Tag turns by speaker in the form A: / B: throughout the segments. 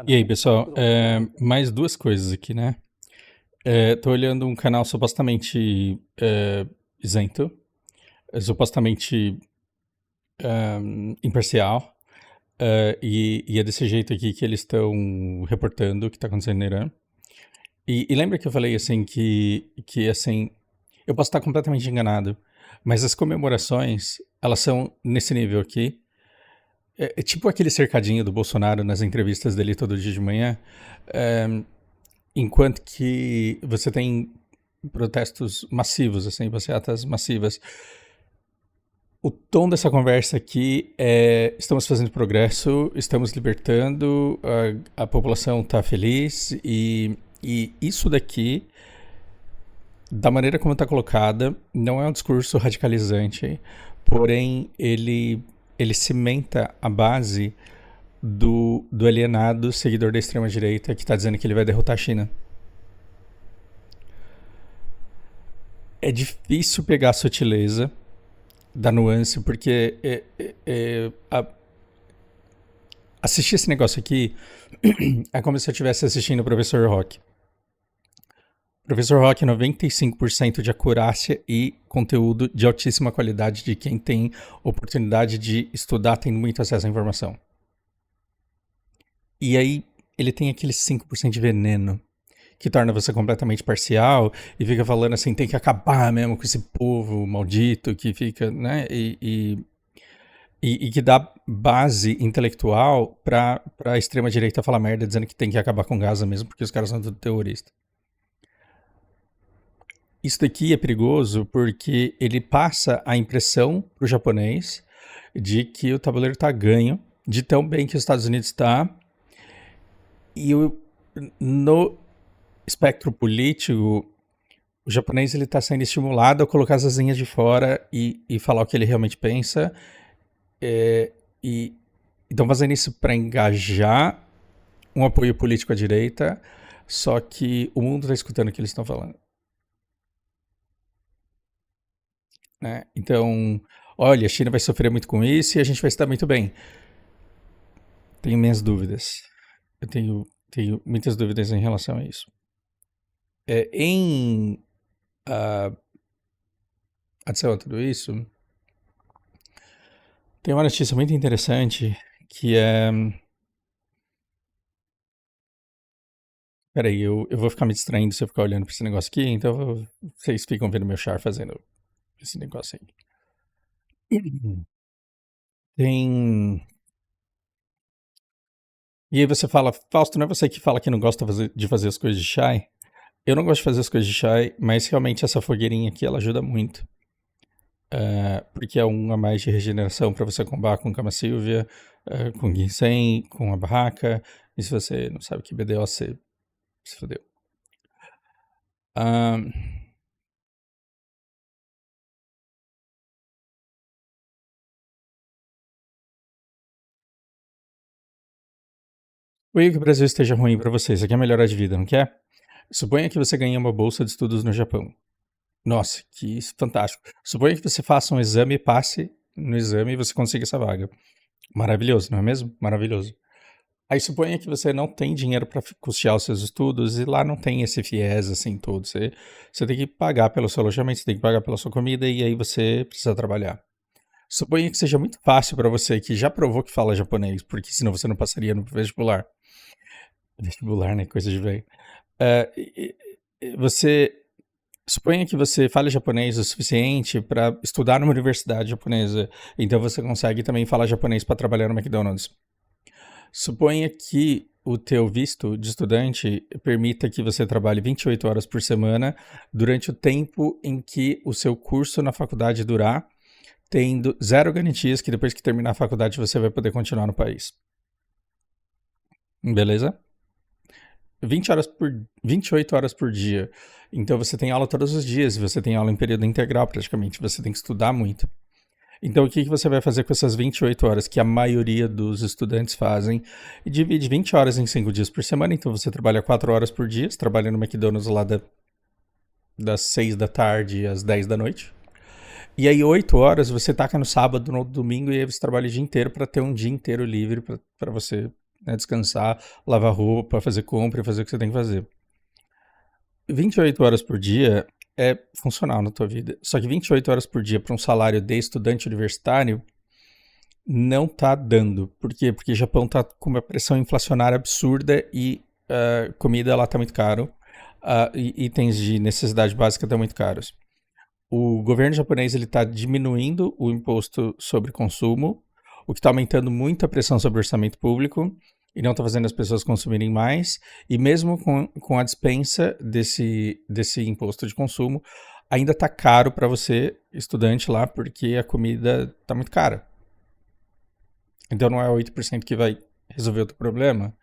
A: E aí, pessoal, mais duas coisas aqui, né? Tô olhando um canal supostamente isento, supostamente imparcial, e é desse jeito aqui que eles estão reportando o que está acontecendo no Irã. E lembra que eu falei assim que assim, eu posso estar completamente enganado, mas as comemorações, elas são nesse nível aqui. É tipo aquele cercadinho do Bolsonaro nas entrevistas dele todo dia de manhã, é, enquanto que você tem protestos massivos, assim, passeatas massivas. O tom dessa conversa aqui é: estamos fazendo progresso, estamos libertando, a população está feliz, e isso daqui, da maneira como está colocada, não é um discurso radicalizante, porém ele cimenta a base do alienado seguidor da extrema-direita que está dizendo que ele vai derrotar a China. É difícil pegar a sutileza da nuance, porque assistir esse negócio aqui é como se eu estivesse assistindo o Professor Rock. Professor Rock, 95% de acurácia e conteúdo de altíssima qualidade de quem tem oportunidade de estudar, tendo muito acesso à informação. E aí ele tem aquele 5% de veneno que torna você completamente parcial e fica falando assim, tem que acabar mesmo com esse povo maldito que fica, né, e que dá base intelectual pra extrema-direita falar merda dizendo que tem que acabar com Gaza mesmo porque os caras são tudo terroristas. Isso daqui é perigoso porque ele passa a impressão pro japonês de que o tabuleiro tá ganho, de tão bem que os Estados Unidos está, e no espectro político, o japonês ele está sendo estimulado a colocar as asinhas de fora e falar o que ele realmente pensa, e estão fazendo isso para engajar um apoio político à direita, só que o mundo está escutando o que eles estão falando. Né? Então, olha, a China vai sofrer muito com isso e a gente vai estar muito bem. Tenho minhas dúvidas. Eu tenho muitas dúvidas em relação a isso. Em adição a tudo isso, tem uma notícia muito interessante que é... Peraí, eu vou ficar me distraindo se eu ficar olhando para esse negócio aqui, então vocês ficam vendo meu char fazendo esse negócio aí. Tem... E aí você fala, Fausto, não é você que fala que não gosta de fazer as coisas de chai? Eu não gosto de fazer as coisas de chai, mas realmente essa fogueirinha aqui, ela ajuda muito. Porque é um a mais de regeneração para você combar com cama sílvia, com ginseng, com a barraca. E se você não sabe que BDO, você se fodeu. Suponha que o Brasil esteja ruim para você, você quer melhorar de vida, não quer? Suponha que você ganhe uma bolsa de estudos no Japão. Nossa, que fantástico. Suponha que você faça um exame e passe no exame e você consiga essa vaga. Maravilhoso, não é mesmo? Maravilhoso. Aí suponha que você não tem dinheiro para custear os seus estudos e lá não tem esse FIES assim todo. Você tem que pagar pelo seu alojamento, você tem que pagar pela sua comida e aí você precisa trabalhar. Suponha que seja muito fácil para você que já provou que fala japonês, porque senão você não passaria no vestibular. Vestibular, né? Coisa de velho. Você suponha que você fale japonês o suficiente para estudar numa universidade japonesa, então você consegue também falar japonês para trabalhar no McDonald's. Suponha que o teu visto de estudante permita que você trabalhe 28 horas por semana durante o tempo em que o seu curso na faculdade durar, tendo zero garantias que depois que terminar a faculdade você vai poder continuar no país. Beleza? 28 horas por dia. Então você tem aula todos os dias, você tem aula em período integral praticamente, você tem que estudar muito. Então o que você vai fazer com essas 28 horas que a maioria dos estudantes fazem? E divide 20 horas em 5 dias por semana, então você trabalha 4 horas por dia, você trabalha no McDonald's lá das 6 da tarde às 10 da noite. E aí 8 horas você taca no sábado, no domingo, e aí você trabalha o dia inteiro para ter um dia inteiro livre para você, né, descansar, lavar roupa, fazer compra, fazer o que você tem que fazer. 28 horas por dia é funcional na tua vida. Só que 28 horas por dia para um salário de estudante universitário não tá dando. Por quê? Porque o Japão tá com uma pressão inflacionária absurda e comida lá tá muito caro. E itens de necessidade básica estão muito caros. O governo japonês ele está diminuindo o imposto sobre consumo, o que está aumentando muito a pressão sobre o orçamento público e não está fazendo as pessoas consumirem mais. E mesmo com a dispensa desse imposto de consumo, ainda está caro para você, estudante lá, porque a comida está muito cara. Então não é 8% que vai resolver o teu problema.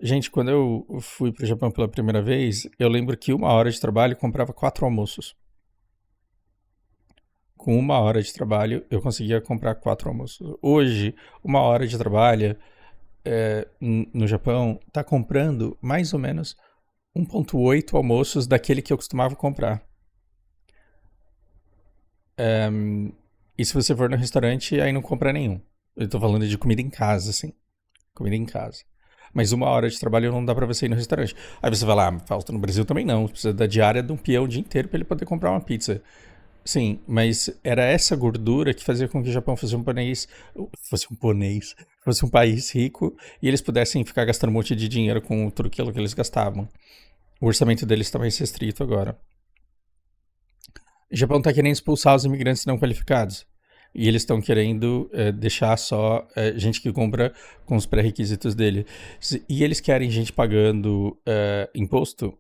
A: Gente, quando eu fui para o Japão pela primeira vez, eu lembro que 1 hora de trabalho comprava 4 almoços. Com 1 hora de trabalho, eu conseguia comprar 4 almoços. Hoje, 1 hora de trabalho no Japão está comprando mais ou menos 1,8 almoços daquele que eu costumava comprar. E se você for no restaurante, aí não compra nenhum. Eu tô falando de comida em casa, assim. Comida em casa. Mas 1 hora de trabalho não dá pra você ir no restaurante. Aí você vai lá, falta no Brasil também não. Precisa da diária de um peão o dia inteiro pra ele poder comprar uma pizza. Sim, mas era essa gordura que fazia com que o Japão fosse um país rico e eles pudessem ficar gastando um monte de dinheiro com tudo aquilo que eles gastavam. O orçamento deles está mais restrito agora. O Japão está querendo expulsar os imigrantes não qualificados. E eles estão querendo deixar só gente que compra com os pré-requisitos dele. E eles querem gente pagando imposto,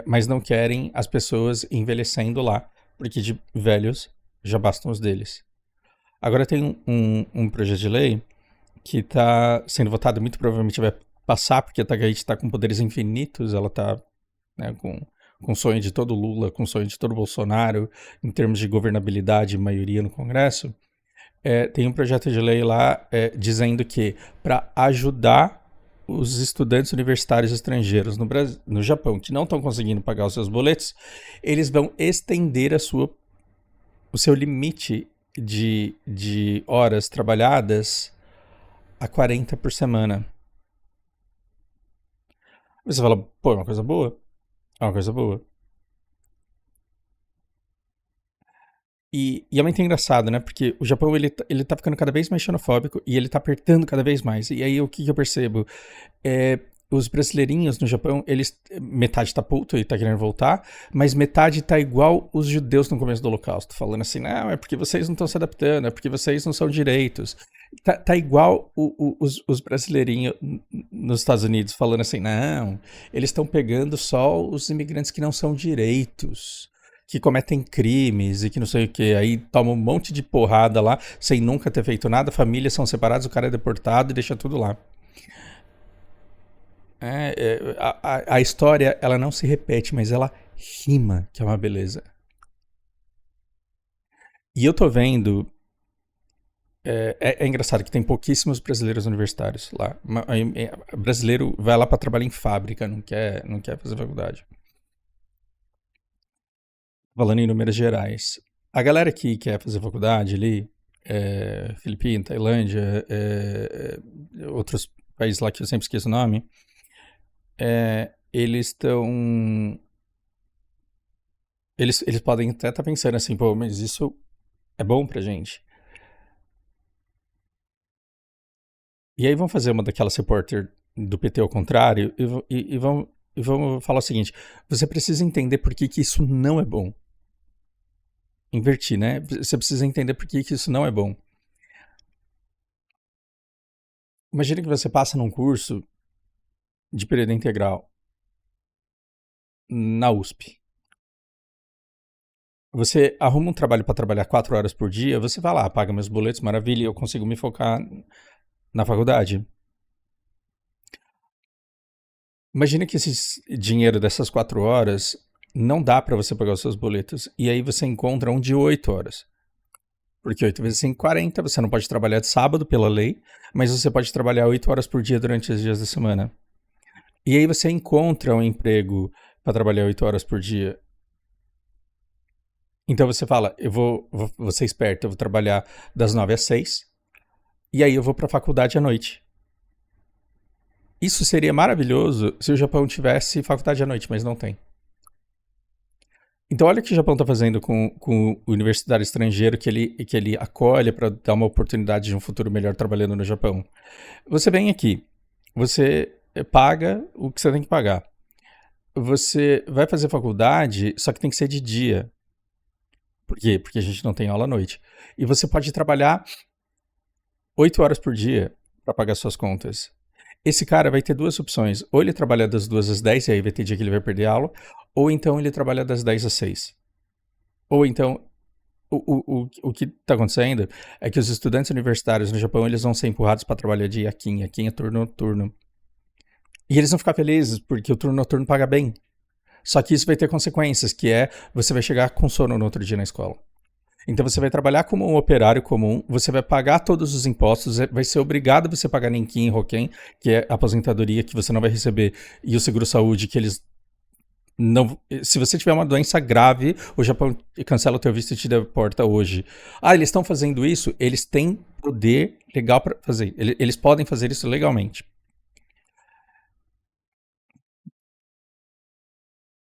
A: mas não querem as pessoas envelhecendo lá, porque de velhos já bastam os deles. Agora tem um projeto de lei que está sendo votado, muito provavelmente vai passar, porque a Takaichi está com poderes infinitos, ela está com o sonho de todo Lula, com o sonho de todo Bolsonaro, em termos de governabilidade e maioria no Congresso. Tem um projeto de lei lá dizendo que para ajudar os estudantes universitários estrangeiros no Japão que não estão conseguindo pagar os seus boletos, eles vão estender o seu limite de horas trabalhadas a 40 por semana. Você fala, pô, é uma coisa boa? É uma coisa boa. E é muito engraçado, né? Porque o Japão, ele tá ficando cada vez mais xenofóbico e ele tá apertando cada vez mais. E aí, o que eu percebo? Os brasileirinhos no Japão, metade tá puto e tá querendo voltar, mas metade tá igual os judeus no começo do Holocausto, falando assim, não, é porque vocês não estão se adaptando, é porque vocês não são direitos. Tá igual os brasileirinhos nos Estados Unidos, falando assim, não, eles estão pegando só os imigrantes que não são direitos, que cometem crimes e que não sei o que, aí toma um monte de porrada lá, sem nunca ter feito nada, famílias são separadas, o cara é deportado e deixa tudo lá. A história, ela não se repete, mas ela rima, que é uma beleza. E eu tô vendo. É engraçado que tem pouquíssimos brasileiros universitários lá. Brasileiro vai lá para trabalhar em fábrica, não quer fazer faculdade. Falando em números gerais. A galera que quer fazer faculdade ali, Filipina, Tailândia, outros países lá que eu sempre esqueço o nome, eles estão. Eles podem até estar pensando assim, pô, mas isso é bom pra gente. E aí vão fazer uma daquelas repórter do PT ao contrário e vão falar o seguinte: você precisa entender por que isso não é bom. Invertir, né? Você precisa entender por que isso não é bom. Imagina que você passa num curso de período integral na USP. Você arruma um trabalho para trabalhar 4 horas por dia, você vai lá, paga meus boletos, maravilha, e eu consigo me focar na faculdade. Imagina que esse dinheiro dessas 4 horas não dá para você pagar os seus boletos. E aí você encontra um de 8 horas. Porque 8 vezes 5, 40, você não pode trabalhar de sábado pela lei, mas você pode trabalhar 8 horas por dia durante os dias da semana. E aí você encontra um emprego para trabalhar 8 horas por dia. Então você fala, vou ser esperto, eu vou trabalhar das 9 às 6, e aí eu vou para a faculdade à noite. Isso seria maravilhoso se o Japão tivesse faculdade à noite, mas não tem. Então olha o que o Japão está fazendo com o universitário estrangeiro que ele acolhe para dar uma oportunidade de um futuro melhor trabalhando no Japão. Você vem aqui, você paga o que você tem que pagar. Você vai fazer faculdade, só que tem que ser de dia. Por quê? Porque a gente não tem aula à noite. E você pode trabalhar 8 horas por dia para pagar suas contas. Esse cara vai ter duas opções. Ou ele trabalha das 2 às 10, e aí vai ter dia que ele vai perder aula, ou então ele trabalha das 10 às 6. Ou então, o que está acontecendo é que os estudantes universitários no Japão eles vão ser empurrados para trabalhar de yakin é turno noturno. E eles vão ficar felizes porque o turno noturno paga bem. Só que isso vai ter consequências, que é você vai chegar com sono no outro dia na escola. Então você vai trabalhar como um operário comum, você vai pagar todos os impostos, vai ser obrigado a você pagar Nenkin e Roken, que é a aposentadoria que você não vai receber, e o seguro-saúde que eles não... Se você tiver uma doença grave, o Japão cancela o teu visto e te deporta hoje. Ah, eles estão fazendo isso? Eles têm poder legal para fazer. Eles podem fazer isso legalmente.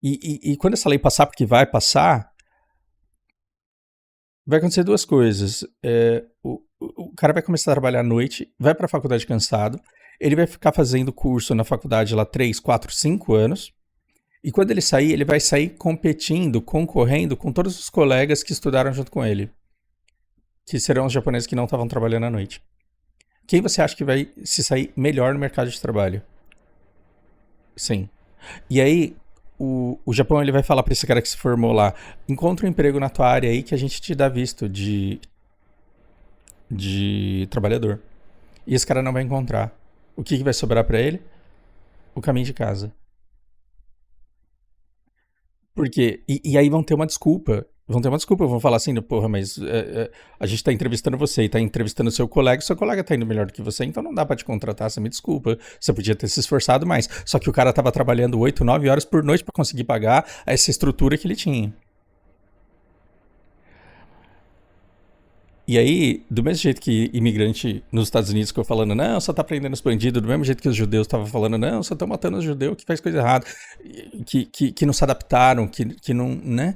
A: E quando essa lei passar, porque vai passar, vai acontecer duas coisas. O cara vai começar a trabalhar à noite, vai para a faculdade cansado, ele vai ficar fazendo curso na faculdade lá 3, 4, 5 anos, e quando ele sair, ele vai sair competindo, concorrendo com todos os colegas que estudaram junto com ele, que serão os japoneses que não estavam trabalhando à noite. Quem você acha que vai se sair melhor no mercado de trabalho? Sim. E aí, o Japão ele vai falar para esse cara que se formou lá: encontra um emprego na tua área aí que a gente te dá visto de trabalhador. E esse cara não vai encontrar. O que, que vai sobrar para ele? O caminho de casa. Porque. E aí vão ter uma desculpa. Vão ter uma desculpa, vão falar assim, porra, mas a gente tá entrevistando você e tá entrevistando seu colega tá indo melhor do que você, então não dá pra te contratar, você me desculpa. Você podia ter se esforçado mais. Só que o cara tava trabalhando 8, 9 horas por noite pra conseguir pagar essa estrutura que ele tinha. E aí, do mesmo jeito que imigrante nos Estados Unidos ficou falando, não, só tá prendendo os bandidos, do mesmo jeito que os judeus estavam falando, não, só estão matando os judeus que faz coisa errada, que não se adaptaram, que não, né?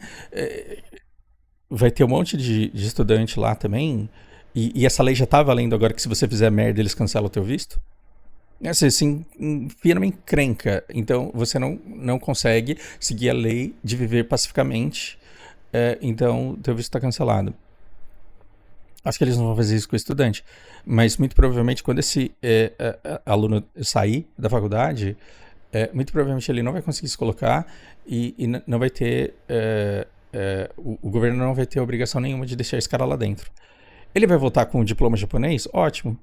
A: Vai ter um monte de estudante lá também, e essa lei já tá valendo agora que se você fizer merda, eles cancelam o teu visto. Você se enfia numa encrenca, então você não consegue seguir a lei de viver pacificamente, então teu visto está cancelado. Acho que eles não vão fazer isso com o estudante, mas muito provavelmente quando esse aluno sair da faculdade, muito provavelmente ele não vai conseguir se colocar e não vai ter. O governo não vai ter obrigação nenhuma de deixar esse cara lá dentro. Ele vai voltar com um diploma japonês? Ótimo.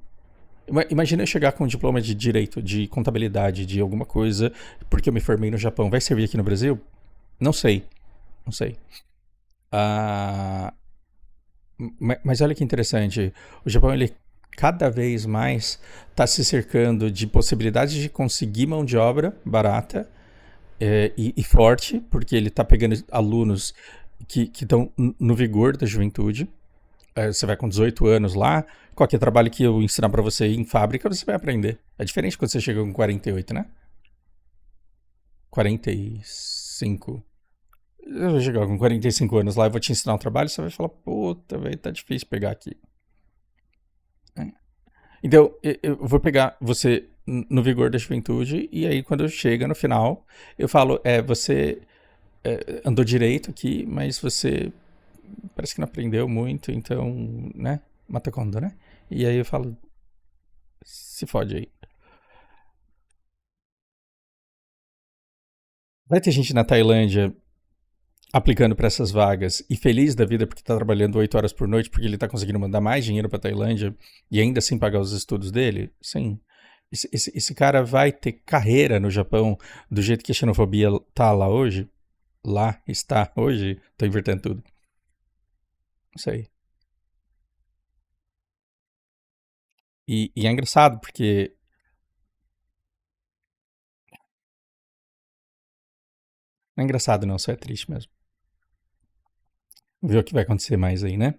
A: Imagina eu chegar com um diploma de direito, de contabilidade, de alguma coisa, porque eu me formei no Japão. Vai servir aqui no Brasil? Não sei. Não sei. Ah, mas olha que interessante, o Japão ele cada vez mais está se cercando de possibilidades de conseguir mão de obra barata e forte, porque ele está pegando alunos que estão no vigor da juventude. Você vai com 18 anos lá, qualquer trabalho que eu ensinar para você em fábrica, você vai aprender. É diferente quando você chega com 48, né? 45. Eu vou chegar com 45 anos lá e vou te ensinar um trabalho, você vai falar, puta, velho, tá difícil pegar aqui. Então, eu vou pegar você no vigor da juventude e aí quando chega no final, eu falo, você andou direito aqui, mas você parece que não aprendeu muito, então, né? Mata Kondo, né? E aí eu falo, se fode aí. Vai ter gente na Tailândia aplicando para essas vagas e feliz da vida porque tá trabalhando 8 horas por noite porque ele tá conseguindo mandar mais dinheiro pra Tailândia e ainda assim pagar os estudos dele? Sim. Esse cara vai ter carreira no Japão do jeito que a xenofobia tá lá hoje? Lá está hoje? Tô invertendo tudo. Não sei. E é engraçado porque. Não é engraçado, não, só é triste mesmo. ver o que vai acontecer mais aí, né?